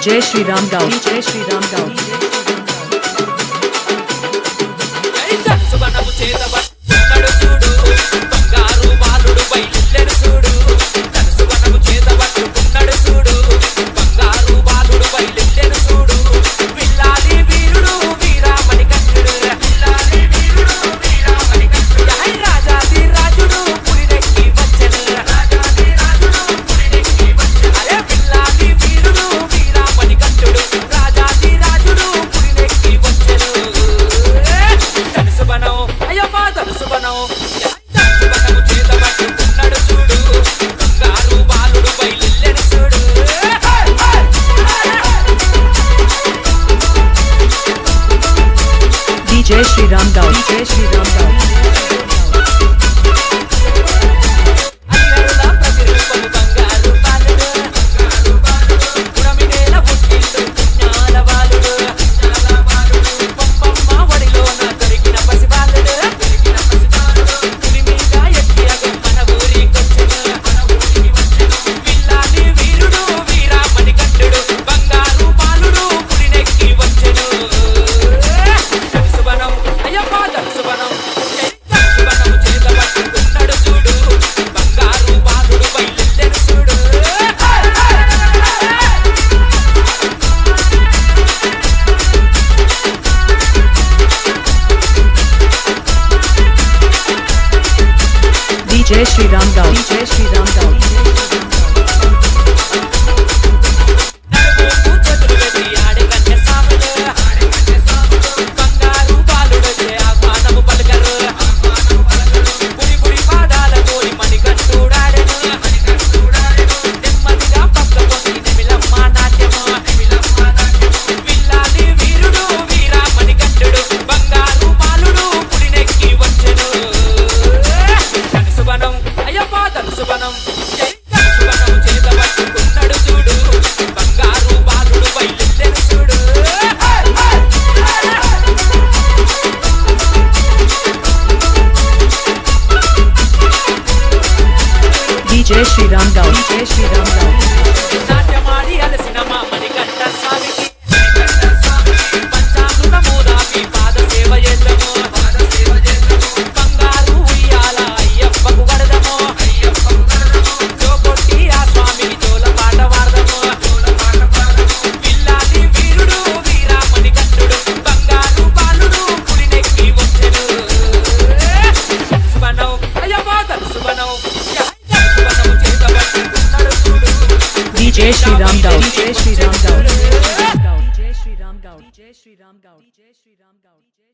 DJ Sriram Gaur. DJ Sriram Gaur. DJ Sriram Gaur. DJ Sriram Gaur. DJ Sriram Gaur. DJ Sriram Gaur. DJ Sriram Gaur. DJ Sriram Gaur. DJ Sriram Gaur. DJ Sriram Gaur. DJ Sriram Gaur. DJ Sriram Gaur. DJ Sriram Gaur.